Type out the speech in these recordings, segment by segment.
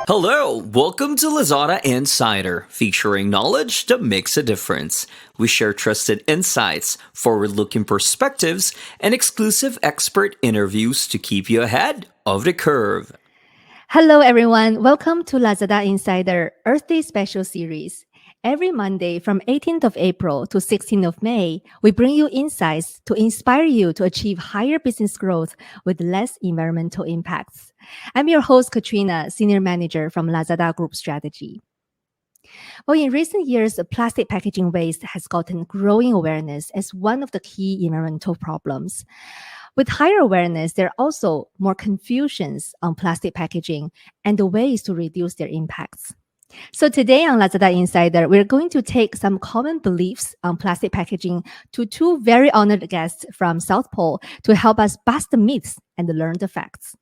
Hello, welcome to Lazada Insider, featuring knowledge that makes a difference. We share trusted insights, forward-looking perspectives, and exclusive expert interviews to keep you ahead of the curve. Hello, everyone. Welcome to Lazada Insider Earth Day Special Series. Every Monday from 18th of April to 16th of May, we bring you insights to inspire you to achieve higher business growth with less environmental impacts. I'm your host, Katrina, Senior Manager from Lazada Group Strategy. Well, in recent years, plastic packaging waste has gotten growing awareness as one of the key environmental problems. With higher awareness, there are also more confusions on plastic packaging and the ways to reduce their impacts. So today on Lazada Insider, we're going to take some common beliefs on plastic packaging to two very honored guests from South Pole to help us bust the myths and learn the facts.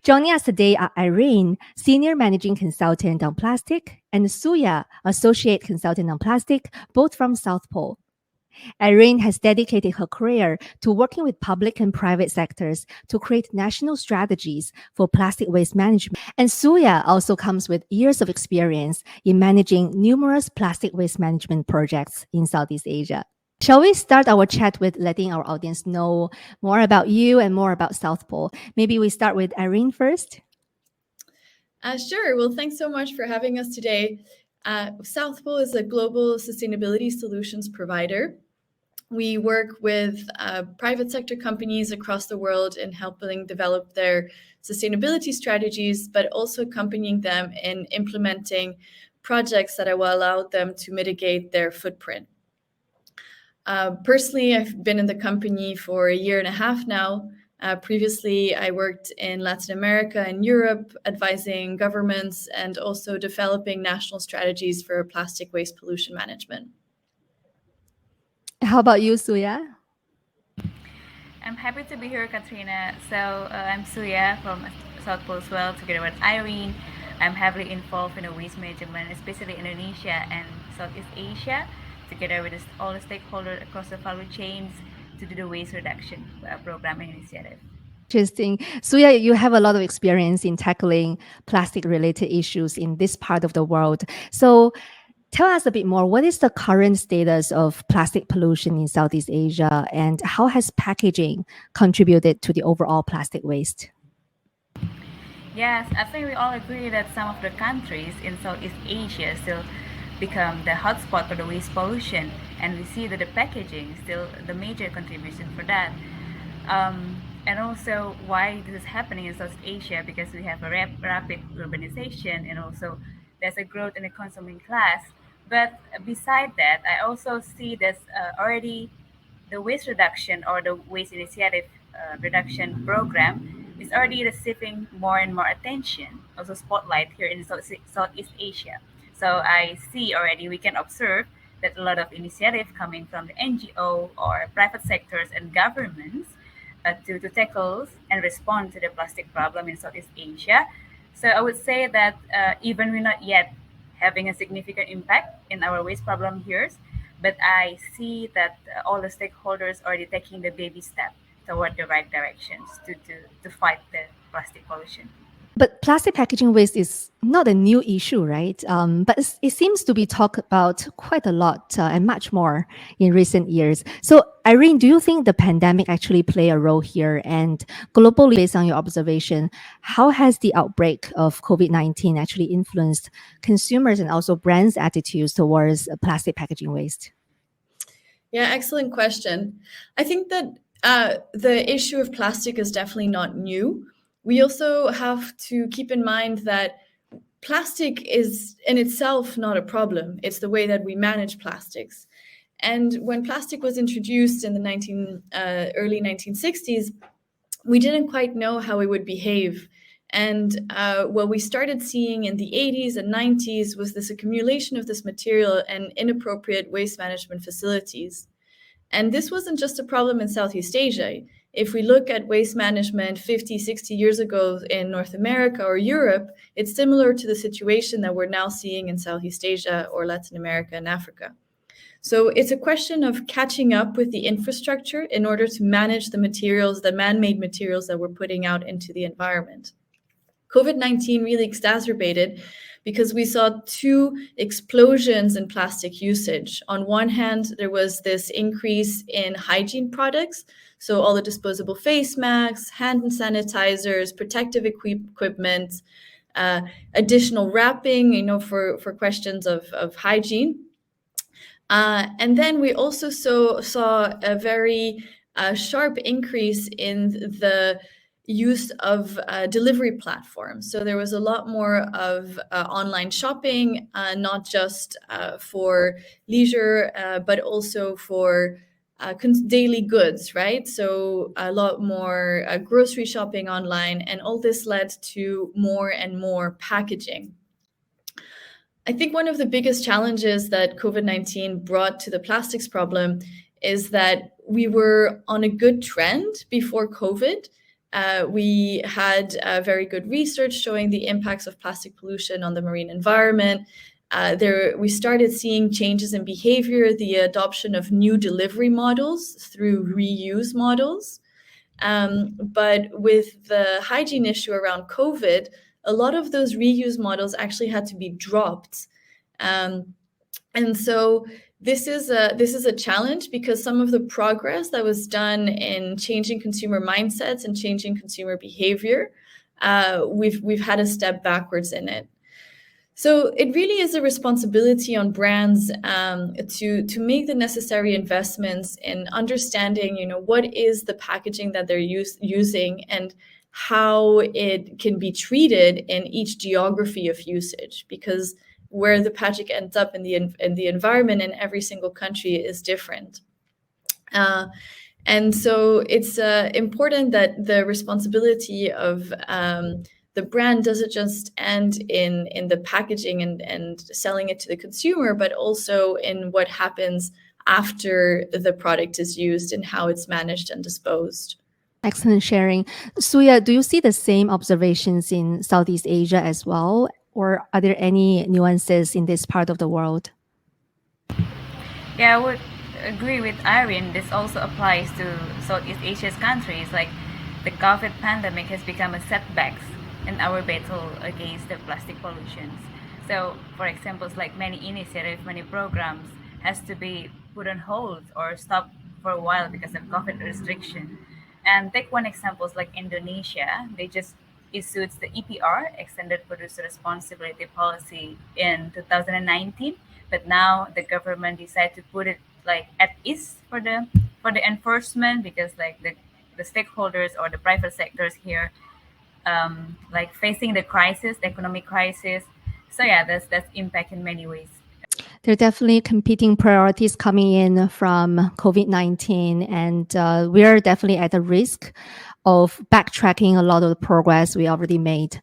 Joining us today are Irene, Senior Managing Consultant on Plastic, and Suya, Associate Consultant on Plastic, both from South Pole. Irene has dedicated her career to working with public and private sectors to create national strategies for plastic waste management. And Suya also comes with years of experience in managing numerous plastic waste management projects in Southeast Asia. Shall we start our chat with letting our audience know more about you and more about South Pole? Maybe we start with Irene first. Sure. Well, thanks so much for having us today. South Pole is a global sustainability solutions provider. We work with private sector companies across the world in helping develop their sustainability strategies, but also accompanying them in implementing projects that will allow them to mitigate their footprint. Personally, I've been in the company for a year and a half now. Previously, I worked in Latin America and Europe, advising governments and also developing national strategies for plastic waste pollution management. How about you, Suya? I'm happy to be here, Katrina. So I'm Suya from South Pole as well, together with Irene. I'm heavily involved in the waste management, especially Indonesia and Southeast Asia, together with all the stakeholders across the value chains to do the waste reduction program and initiative. Interesting. Suya, you have a lot of experience in tackling plastic-related issues in this part of the world. So tell us a bit more. What is the current status of plastic pollution in Southeast Asia, and how has packaging contributed to the overall plastic waste? Yes, I think we all agree that some of the countries in Southeast Asia still become the hotspot for the waste pollution, and we see that the packaging is still the major contribution for that. And also why this is happening in South Asia, because we have a rapid urbanization and also there's a growth in the consuming class. But beside that, I also see that already the waste reduction or the waste initiative reduction program is already receiving more and more attention, also spotlight here in Southeast Asia. So I see already, we can observe that a lot of initiative coming from the NGO or private sectors and governments to tackle and respond to the plastic problem in Southeast Asia. So I would say that even we're not yet having a significant impact in our waste problem here, but I see that all the stakeholders already taking the baby step toward the right directions to fight the plastic pollution. But plastic packaging waste is not a new issue, right? But it seems to be talked about quite a lot and much more in recent years. So, Irene, do you think the pandemic actually played a role here? And globally, based on your observation, how has the outbreak of COVID-19 actually influenced consumers and also brands' attitudes towards plastic packaging waste? Yeah, excellent question. I think that the issue of plastic is definitely not new. We also have to keep in mind that plastic is in itself not a problem. It's the way that we manage plastics. And when plastic was introduced in the early 1960s, we didn't quite know how it would behave. And what we started seeing in the 80s and 90s was this accumulation of this material and inappropriate waste management facilities. And this wasn't just a problem in Southeast Asia. If we look at waste management 50, 60 years ago in North America or Europe, it's similar to the situation that we're now seeing in Southeast Asia or Latin America and Africa. So it's a question of catching up with the infrastructure in order to manage the materials, the man-made materials that we're putting out into the environment. COVID-19 really exacerbated because we saw two explosions in plastic usage. On one hand, there was this increase in hygiene products, so all the disposable face masks, hand sanitizers, protective equipment, additional wrapping, for questions of hygiene. And then we also saw a very sharp increase in the use of delivery platforms. So there was a lot more of online shopping, not just for leisure, but also for daily goods, right? So a lot more grocery shopping online, and all this led to more and more packaging. I think one of the biggest challenges that COVID-19 brought to the plastics problem is that we were on a good trend before COVID. We had very good research showing the impacts of plastic pollution on the marine environment. We started seeing changes in behavior, the adoption of new delivery models through reuse models. But with the hygiene issue around COVID, a lot of those reuse models actually had to be dropped. And so this is a challenge because some of the progress that was done in changing consumer mindsets and changing consumer behavior, we've had a step backwards in it. So it really is a responsibility on brands to make the necessary investments in understanding, what is the packaging that they're using and how it can be treated in each geography of usage, because where the packaging ends up in the environment in every single country is different. And so it's important that the responsibility of the brand doesn't just end in the packaging and selling it to the consumer, but also in what happens after the product is used and how it's managed and disposed. Excellent sharing. Suya, do you see the same observations in Southeast Asia as well? Or are there any nuances in this part of the world? Yeah, I would agree with Irene. This also applies to Southeast Asia's countries. Like the COVID pandemic has become a setback in our battle against the plastic pollutions. So, for example, like many initiatives, many programs has to be put on hold or stopped for a while because of COVID restriction. And take one example like Indonesia. They just issued the EPR, Extended Producer Responsibility Policy, in 2019. But now the government decided to put it like at ease for the enforcement, because like the stakeholders or the private sectors here like facing the crisis, the economic crisis. So yeah, that's impact in many ways. There are definitely competing priorities coming in from COVID-19, and we are definitely at the risk of backtracking a lot of the progress we already made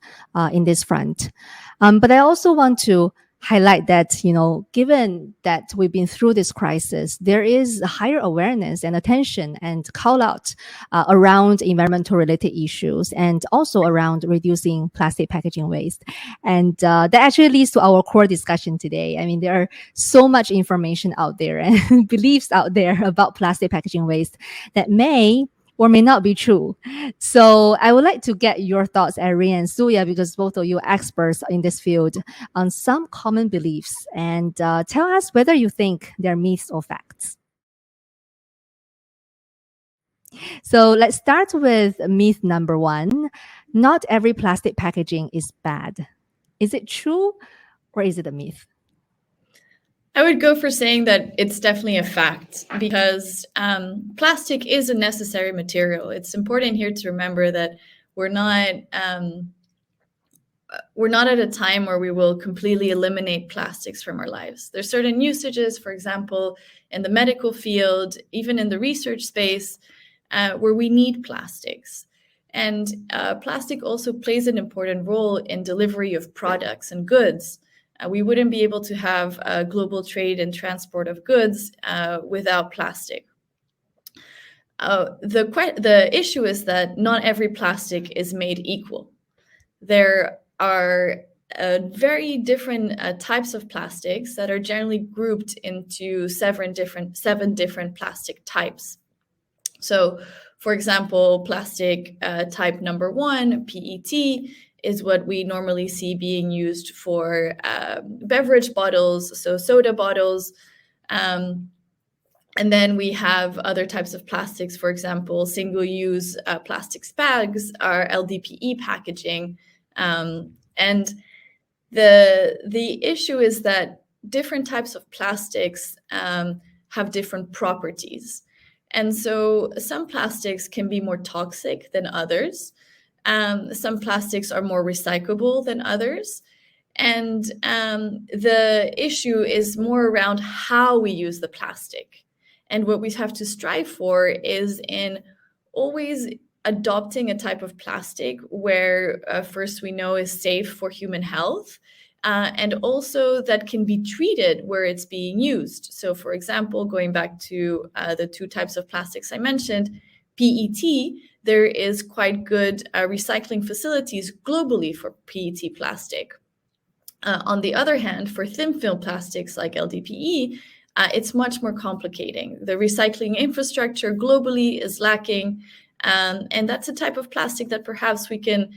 in this front. But I also want to highlight that, given that we've been through this crisis, there is a higher awareness and attention and call out around environmental related issues and also around reducing plastic packaging waste. And that actually leads to our core discussion today. I mean, there are so much information out there and beliefs out there about plastic packaging waste that may or may not be true. So I would like to get your thoughts, Irene and Suya, because both of you are experts in this field, on some common beliefs, and tell us whether you think they're myths or facts. So let's start with myth number one. Not every plastic packaging is bad. Is it true or is it a myth? I would go for saying that it's definitely a fact, because plastic is a necessary material. It's important here to remember that we're not at a time where we will completely eliminate plastics from our lives. There's certain usages, for example, in the medical field, even in the research space, where we need plastics. And plastic also plays an important role in delivery of products and goods. We wouldn't be able to have global trade and transport of goods without plastic. The issue is that not every plastic is made equal. There are very different types of plastics that are generally grouped into seven different plastic types. So, for example, plastic type number 1, PET, is what we normally see being used for beverage bottles, so soda bottles. And then we have other types of plastics, for example, single-use plastics bags are LDPE packaging. And the issue is that different types of plastics have different properties. And so some plastics can be more toxic than others. Some plastics are more recyclable than others. And the issue is more around how we use the plastic. And what we have to strive for is in always adopting a type of plastic where first we know is safe for human health, and also that can be treated where it's being used. So for example, going back to the 2 types of plastics I mentioned, PET, there is quite good recycling facilities globally for PET plastic. On the other hand, for thin film plastics like LDPE, it's much more complicating. The recycling infrastructure globally is lacking, and that's a type of plastic that perhaps we can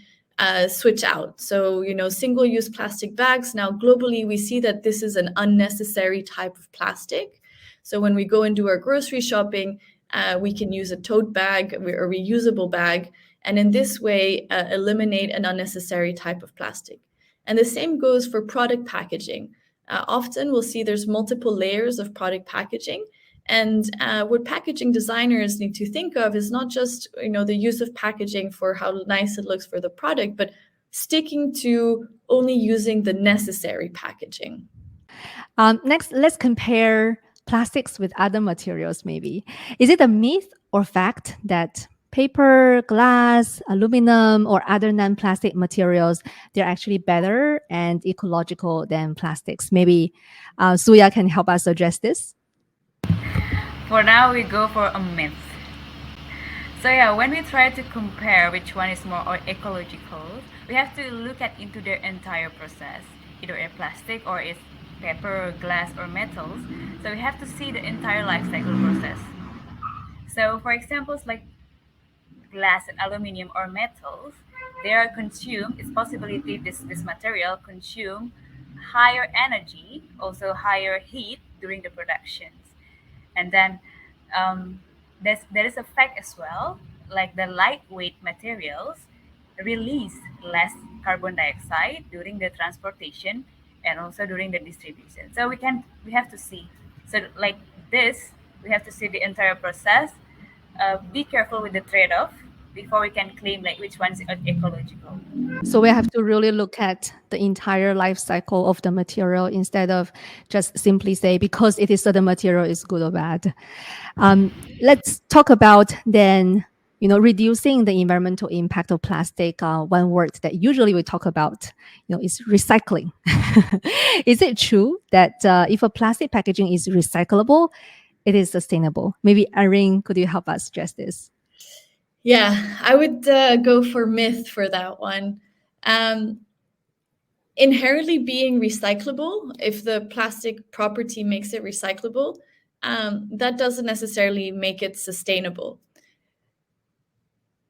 switch out. So, single-use plastic bags, now globally we see that this is an unnecessary type of plastic. So when we go and do our grocery shopping, we can use a tote bag or a reusable bag, and in this way eliminate an unnecessary type of plastic. And the same goes for product packaging. Often we'll see there's multiple layers of product packaging. And what packaging designers need to think of is not just the use of packaging for how nice it looks for the product, but sticking to only using the necessary packaging. Next, let's compare plastics with other materials maybe. Is it a myth or fact that paper, glass, aluminum, or other non-plastic materials, they're actually better and ecological than plastics? Maybe Suya can help us address this. For now, we go for a myth. So yeah, when we try to compare which one is more ecological, we have to look into their entire process, either a plastic or it's paper, glass, or metals. So we have to see the entire life cycle process. So for examples like glass and aluminum or metals, they are consumed, it's possibility this material consume higher energy, also higher heat during the productions. And then there is a fact as well, like the lightweight materials release less carbon dioxide during the transportation and also during the distribution. So we have to see. So like this, we have to see the entire process. Be careful with the trade-off before we can claim like which one is ecological. So we have to really look at the entire life cycle of the material instead of just simply say because it is certain material is good or bad. Let's talk about then reducing the environmental impact of plastic. One word that usually we talk about is recycling. Is it true that if a plastic packaging is recyclable, it is sustainable? Maybe Irene, could you help us address this? Yeah, I would go for myth for that one. Inherently being recyclable, if the plastic property makes it recyclable, that doesn't necessarily make it sustainable.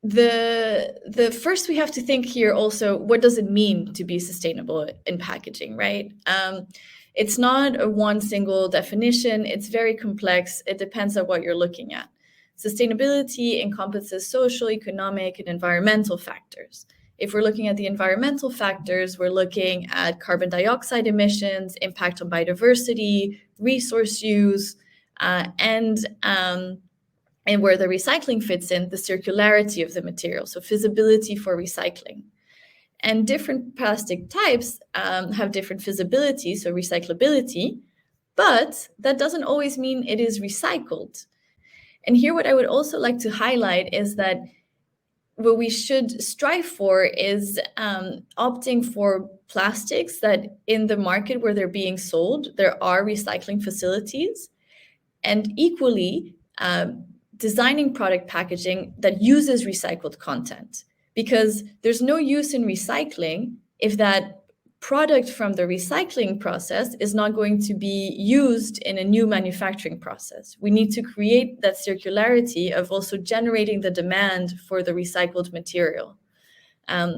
The first we have to think here also, what does it mean to be sustainable in packaging, right? It's not a one single definition. It's very complex. It depends on what you're looking at. Sustainability encompasses social, economic, and environmental factors. If we're looking at the environmental factors, we're looking at carbon dioxide emissions, impact on biodiversity, resource use, and where the recycling fits in, the circularity of the material, so feasibility for recycling. And different plastic types have different feasibility, so recyclability, but that doesn't always mean it is recycled. And here what I would also like to highlight is that what we should strive for is opting for plastics that in the market where they're being sold, there are recycling facilities, and equally designing product packaging that uses recycled content, because there's no use in recycling if that product from the recycling process is not going to be used in a new manufacturing process. We need to create that circularity of also generating the demand for the recycled material.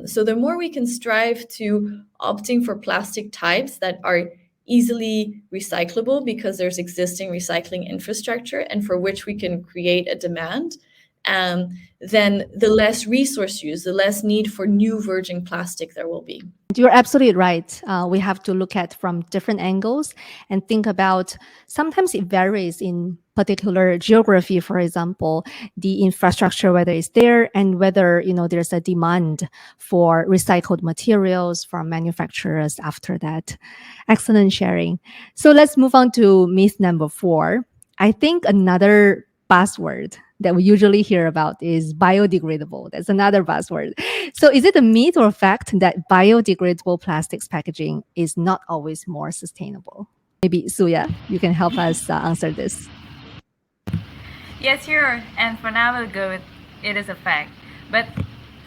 So the more we can strive to opting for plastic types that are easily recyclable because there's existing recycling infrastructure and for which we can create a demand, then the less resource use, the less need for new virgin plastic there will be. You're absolutely right. We have to look at from different angles and think about, sometimes it varies in particular geography, for example, the infrastructure, whether it's there and whether, there's a demand for recycled materials from manufacturers after that. Excellent sharing. So let's move on to myth number 4. I think another buzzword that we usually hear about is biodegradable. That's another buzzword. So is it a myth or a fact that biodegradable plastics packaging is not always more sustainable? Maybe Suya, you can help us answer this. Yes, sure. And for now, we'll go with it is a fact. But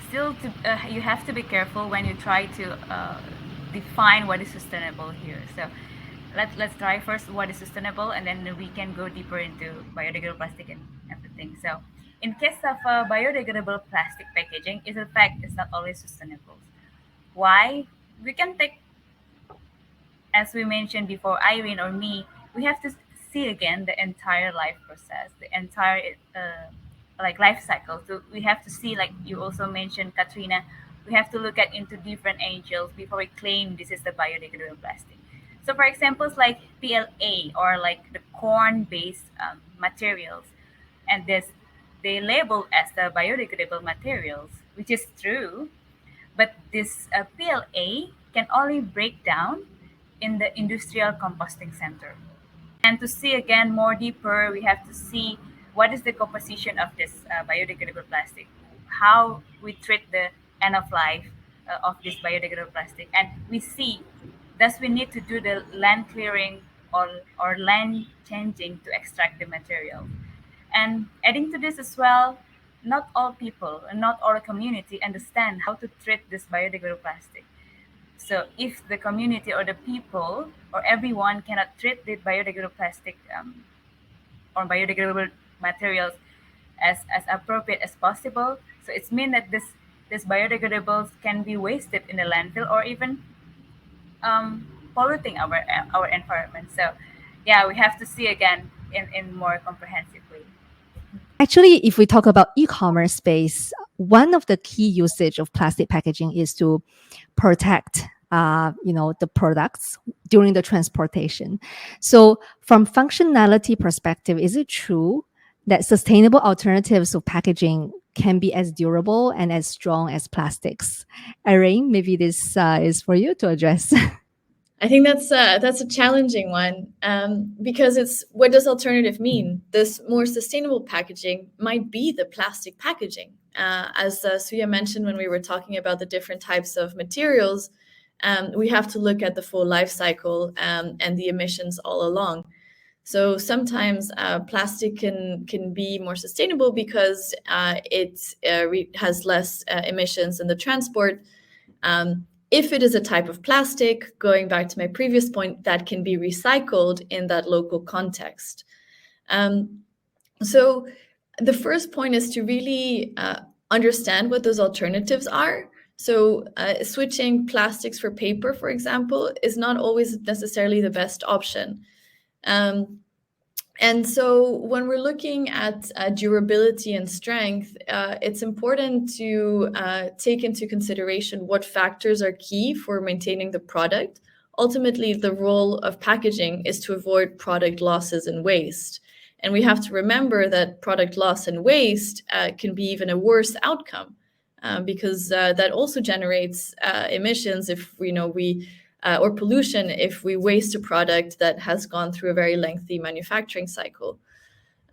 still, you have to be careful when you try to define what is sustainable here. So let's try first what is sustainable, and then we can go deeper into biodegradable plastic and everything. So in case of biodegradable plastic packaging, it's a fact it's not always sustainable. Why? We can take, as we mentioned before, Irene or me, we have to see again the entire life process, the entire life cycle. So we have to see, like you also mentioned, Katrina, we have to look at into different angles before we claim this is the biodegradable plastic. So for examples like PLA or like the corn-based materials, and they label as the biodegradable materials, which is true, but this PLA can only break down in the industrial composting center. And to see again more deeper, we have to see what is the composition of this biodegradable plastic, how we treat the end of life of this biodegradable plastic, and we see thus we need to do the land clearing or land changing to extract the material. And adding to this as well, not all people and not all community understand how to treat this biodegradable plastic. So if the community or the people or everyone cannot treat the biodegradable plastic or biodegradable materials as appropriate as possible, so it's mean that this biodegradables can be wasted in the landfill or even polluting our environment. So yeah, we have to see again in more comprehensive way. Actually, if we talk about e-commerce space, one of the key usage of plastic packaging is to protect the products during the transportation. So from functionality perspective, is it true that sustainable alternatives of packaging can be as durable and as strong as plastics? Irene, maybe this is for you to address. I think that's a challenging one because it's, what does alternative mean? This more sustainable packaging might be the plastic packaging. As Suya mentioned when we were talking about the different types of materials, we have to look at the full life cycle and the emissions all along. So sometimes plastic can be more sustainable because it has less emissions in the transport. If it is a type of plastic, going back to my previous point, that can be recycled in that local context. So the first point is to really understand what those alternatives are. So switching plastics for paper, for example, is not always necessarily the best option. And so when we're looking at durability and strength, it's important to take into consideration what factors are key for maintaining the product. Ultimately, the role of packaging is to avoid product losses and waste. And we have to remember that product loss and waste can be even a worse outcome because that also generates emissions if or pollution if we waste a product that has gone through a very lengthy manufacturing cycle.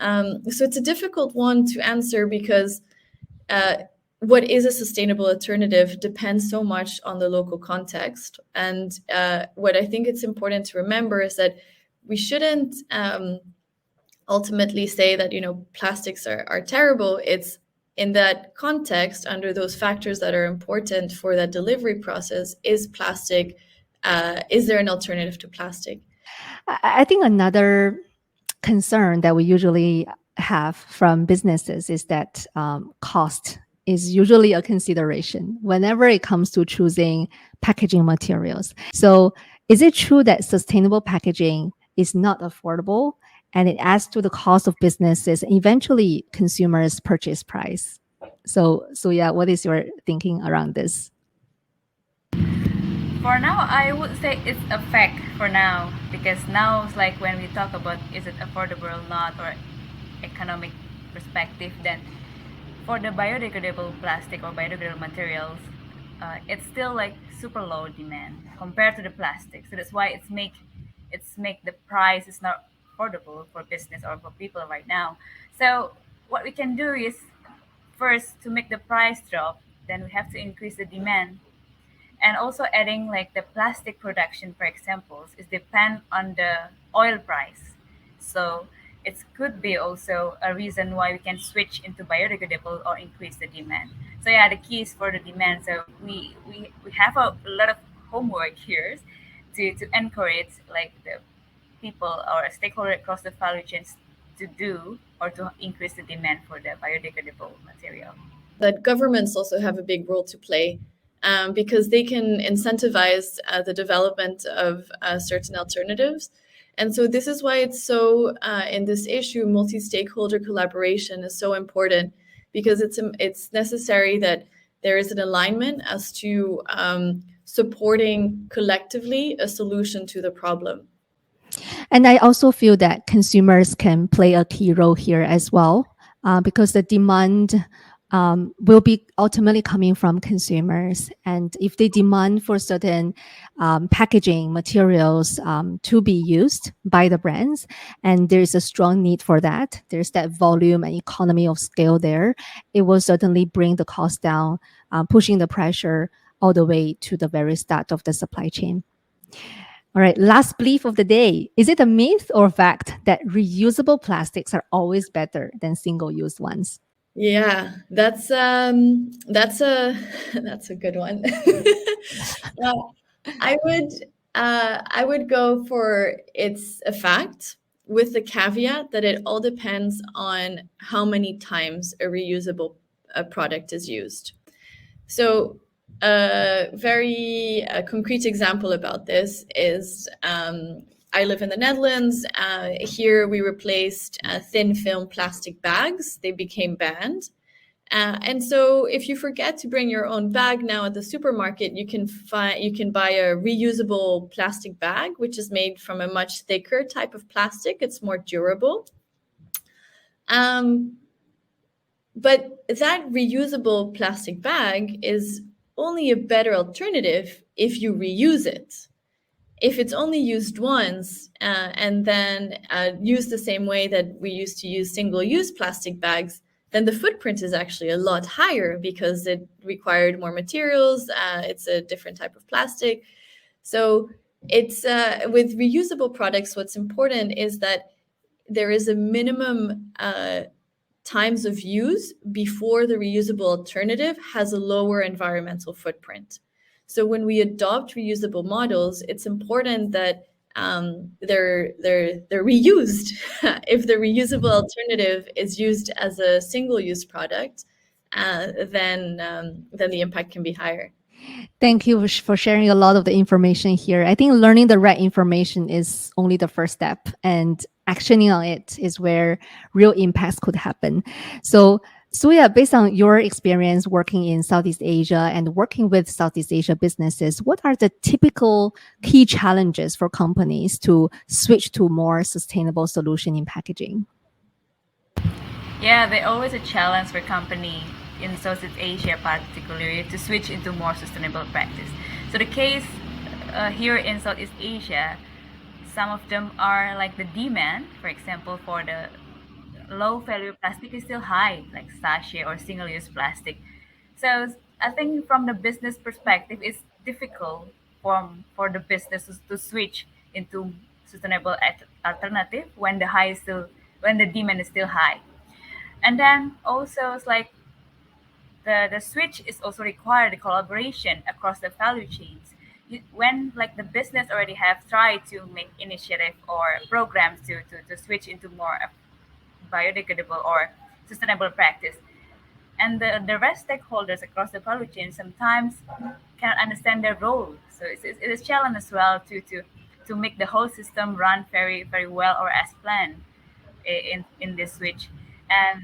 So it's a difficult one to answer because what is a sustainable alternative depends so much on the local context. And what I think it's important to remember is that we shouldn't ultimately say that, plastics are terrible. It's in that context, under those factors that are important for that delivery process, is plastic is there an alternative to plastic? I think another concern that we usually have from businesses is that cost is usually a consideration whenever it comes to choosing packaging materials. So, is it true that sustainable packaging is not affordable and it adds to the cost of businesses and eventually consumers' purchase price? So yeah, what is your thinking around this? For now, I would say it's a fact for now, because now it's like when we talk about is it affordable or not, or economic perspective, then for the biodegradable plastic or biodegradable materials, it's still like super low demand compared to the plastic. So that's why it's make the price is not affordable for business or for people right now. So what we can do is, first, to make the price drop, then we have to increase the demand. And also adding like the plastic production, for example, is depend on the oil price. So it could be also a reason why we can switch into biodegradable or increase the demand. So yeah, the key is for the demand. So we have a lot of homework here to encourage like the people or stakeholder across the value chains to do or to increase the demand for the biodegradable material. That governments also have a big role to play, because they can incentivize the development of certain alternatives. And so this is why it's so, in this issue, multi-stakeholder collaboration is so important, because it's necessary that there is an alignment as to supporting collectively a solution to the problem. And I also feel that consumers can play a key role here as well, because the demand will be ultimately coming from consumers. And if they demand for certain packaging materials to be used by the brands, and there's a strong need for that, there's that volume and economy of scale there, it will certainly bring the cost down, pushing the pressure all the way to the very start of the supply chain. All right, last belief of the day. Is it a myth or fact that reusable plastics are always better than single-use ones? Yeah, that's a that's a good one. Well, I would go for it's a fact, with the caveat that it all depends on how many times a reusable product is used. So a very concrete example about this is, I live in the Netherlands. Here we replaced thin film plastic bags. They became banned. And so if you forget to bring your own bag now at the supermarket, you can buy a reusable plastic bag, which is made from a much thicker type of plastic. It's more durable. But that reusable plastic bag is only a better alternative if you reuse it. If it's only used once and then used the same way that we used to use single-use plastic bags, then the footprint is actually a lot higher because it required more materials. It's a different type of plastic. So it's with reusable products, what's important is that there is a minimum times of use before the reusable alternative has a lower environmental footprint. So when we adopt reusable models, it's important that they're reused. If the reusable alternative is used as a single-use product, then the impact can be higher. Thank you for sharing a lot of the information here. I think learning the right information is only the first step, and actioning on it is where real impacts could happen. So, Suya, based on your experience working in Southeast Asia and working with Southeast Asia businesses, what are the typical key challenges for companies to switch to more sustainable solution in packaging? Yeah, they're always a challenge for company in Southeast Asia, particularly, to switch into more sustainable practice. So the case here in Southeast Asia, some of them are like the demand, for example, for the low value plastic is still high, like sachet or single use plastic. So I think from the business perspective, it's difficult for the businesses to switch into sustainable alternative when when the demand is still high. And then also it's like the switch is also required the collaboration across the value chains. when like the business already have tried to make initiative or programs to switch into more biodegradable or sustainable practice, and the rest stakeholders across the value chain sometimes cannot understand their role. So it's a challenge as well to make the whole system run very very well or as planned in this switch. And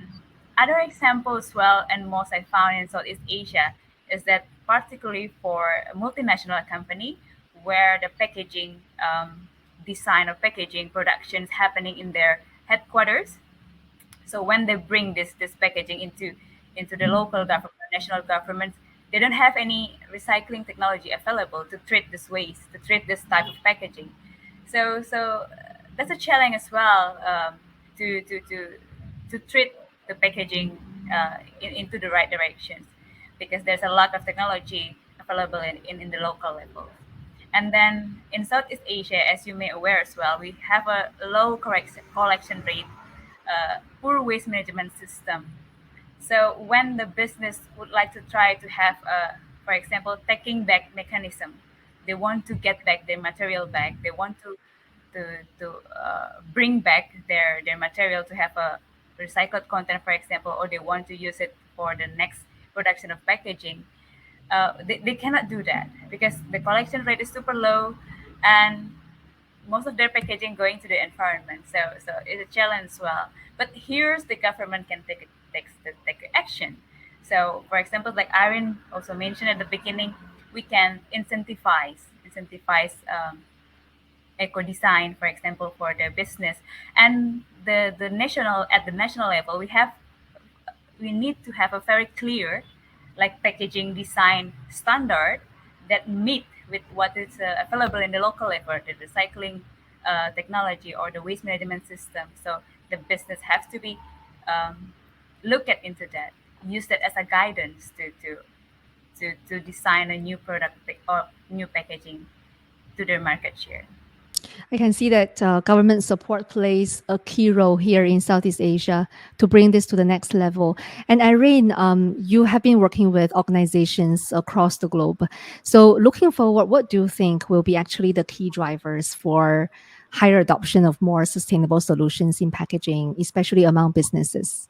other examples, well, and most I found in Southeast Asia, is that particularly for a multinational company where the packaging design or packaging production is happening in their headquarters. So when they bring this packaging into the local government, national government, they don't have any recycling technology available to treat this waste, to treat this type of packaging. So that's a challenge as well, to treat the packaging into the right directions, because there's a lack of technology available in the local level. And then in Southeast Asia, as you may aware as well, we have a low collection rate, poor waste management system. So when the business would like to try to have a, for example, taking back mechanism, they want to get back their material back. They want to bring back their material to have a recycled content, for example, or they want to use it for the next production of packaging. They cannot do that because the collection rate is super low, and most of their packaging going to the environment. So it's a challenge as well. But here's the government can take action. So for example, like Irene also mentioned at the beginning, we can incentivize eco design, for example, for the business. And the national at the national level, we need to have a very clear like packaging design standard that meet with what is available in the local level, the recycling technology or the waste management system. So the business has to be look at into that, use that as a guidance to design a new product or new packaging to their market share. I can see that government support plays a key role here in Southeast Asia to bring this to the next level. And Irene, you have been working with organizations across the globe. So looking forward, what do you think will be actually the key drivers for higher adoption of more sustainable solutions in packaging, especially among businesses?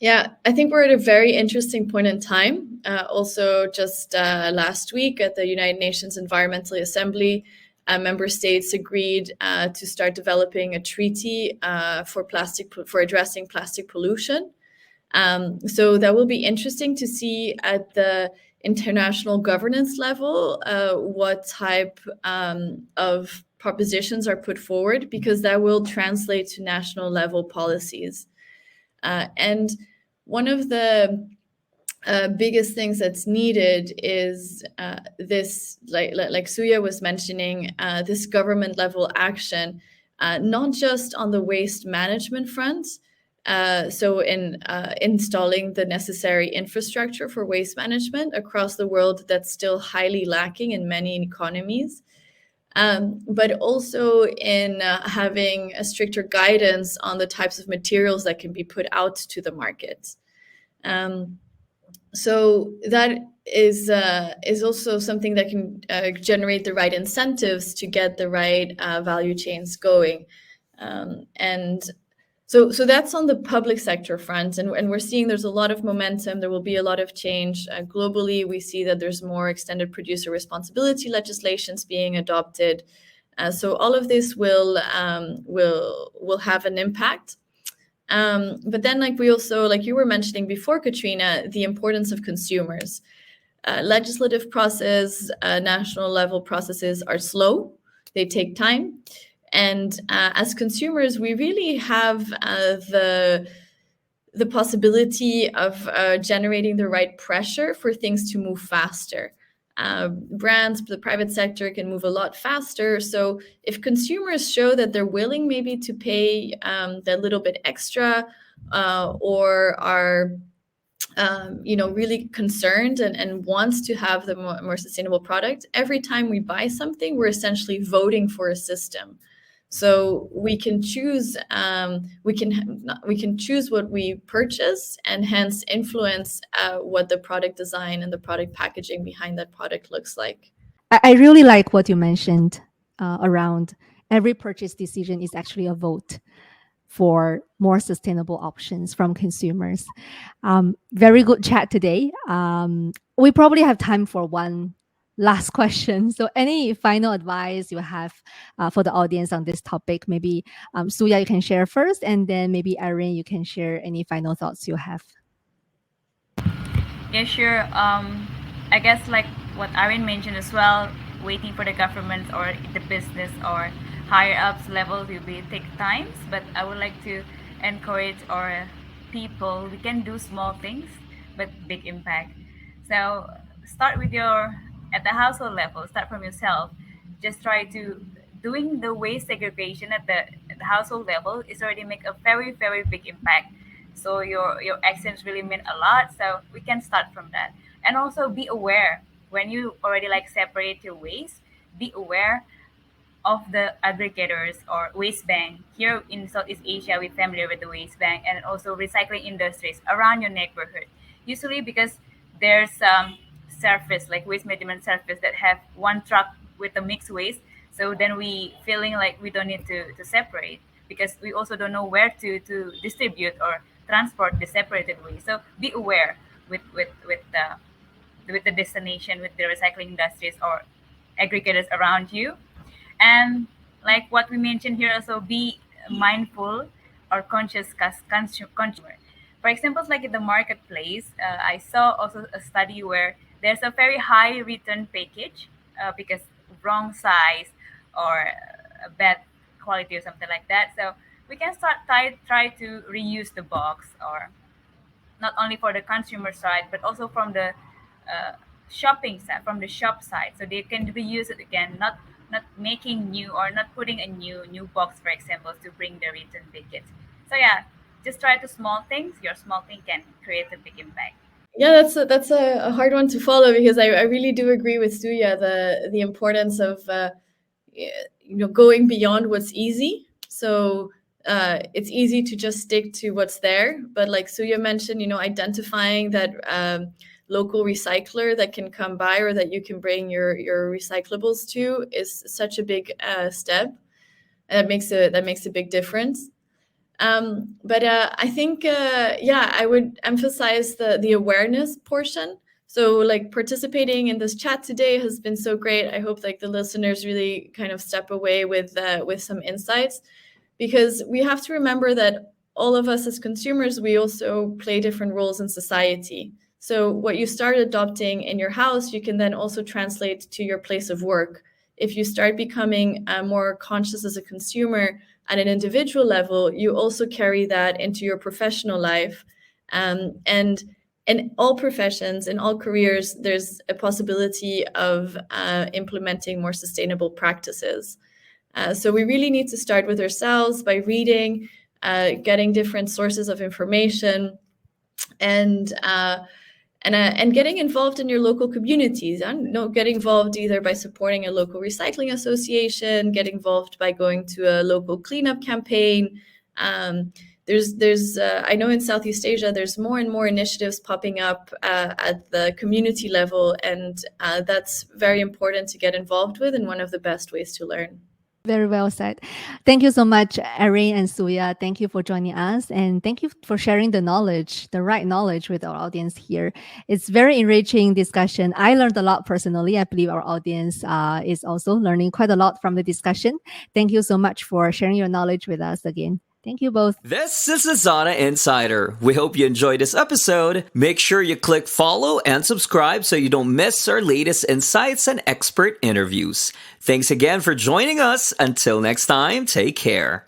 Yeah, I think we're at a very interesting point in time. Also, just last week at the United Nations Environmental Assembly, member states agreed to start developing a treaty for addressing plastic pollution. So that will be interesting to see at the international governance level what type of propositions are put forward, because that will translate to national level policies. And one of the biggest things that's needed is this, like Suya was mentioning, this government level action, not just on the waste management front. So in installing the necessary infrastructure for waste management across the world, that's still highly lacking in many economies. But also in having a stricter guidance on the types of materials that can be put out to the market. So that is also something that can generate the right incentives to get the right value chains going. And so that's on the public sector front, and we're seeing there's a lot of momentum. There will be a lot of change globally. We see that there's more extended producer responsibility legislations being adopted. So all of this will have an impact. But then, like we also, like you were mentioning before, Katrina, the importance of consumers. Legislative process, national level processes are slow. They take time. And as consumers, we really have the possibility of generating the right pressure for things to move faster. Brands, the private sector can move a lot faster. So if consumers show that they're willing maybe to pay that little bit extra or are really concerned and wants to have the more sustainable product, every time we buy something, we're essentially voting for a system. So we can choose we can choose what we purchase, and hence influence what the product design and the product packaging behind that product looks like. I really like what you mentioned around every purchase decision is actually a vote for more sustainable options from consumers. Very good chat today. We probably have time for one last question. So, any final advice you have for the audience on this topic? Maybe Suya, you can share first, and then maybe Irene, you can share any final thoughts you have. Yeah, sure. I guess like what Irene mentioned as well, waiting for the government or the business or higher ups level will be take times. But I would like to encourage our people. We can do small things, but big impact. So start with your at the household level. Start from yourself. Just try to doing the waste segregation at the household level is already make a very big impact. So your actions really mean a lot, so we can start from that. And also be aware when you already like separate your waste, be aware of the aggregators or waste bank. Here in Southeast Asia, we're familiar with the waste bank and also recycling industries around your neighborhood. Usually because there's surface like waste management surface that have one truck with the mixed waste. So then we feeling like we don't need to separate because we also don't know where to distribute or transport the separated waste. So be aware with the destination with the recycling industries or aggregators around you. And like what we mentioned here, also be mindful or conscious consumer. For example, like in the marketplace, I saw also a study where there's a very high return package because wrong size or a bad quality or something like that. So we can start try to reuse the box, or not only for the consumer side but also from the shopping side, from the shop side, so they can reuse it again, not making new or not putting a new box, for example, to bring the return tickets. So yeah, just try to small things. Your small thing can create a big impact. Yeah, that's a hard one to follow because I really do agree with Suya the importance of going beyond what's easy. So it's easy to just stick to what's there, but like Suya mentioned, identifying that local recycler that can come by or that you can bring your recyclables to is such a big step, and that makes a big difference. But I think, I would emphasize the awareness portion. So like participating in this chat today has been so great. I hope like the listeners really kind of step away with some insights, because we have to remember that all of us as consumers, we also play different roles in society. So what you start adopting in your house, you can then also translate to your place of work. If you start becoming more conscious as a consumer at an individual level, you also carry that into your professional life. And in all professions, in all careers, there's a possibility of implementing more sustainable practices. So we really need to start with ourselves by reading, getting different sources of information, and getting involved in your local communities. And getting involved either by supporting a local recycling association, get involved by going to a local cleanup campaign. There's I know in Southeast Asia there's more and more initiatives popping up at the community level, and that's very important to get involved with, and one of the best ways to learn. Very well said. Thank you so much, Irene and Suya. Thank you for joining us, and thank you for sharing the knowledge, the right knowledge with our audience here. It's very enriching discussion. I learned a lot personally. I believe our audience is also learning quite a lot from the discussion. Thank you so much for sharing your knowledge with us again. Thank you both. This is Lazada Insider. We hope you enjoyed this episode. Make sure you click follow and subscribe so you don't miss our latest insights and expert interviews. Thanks again for joining us. Until next time, take care.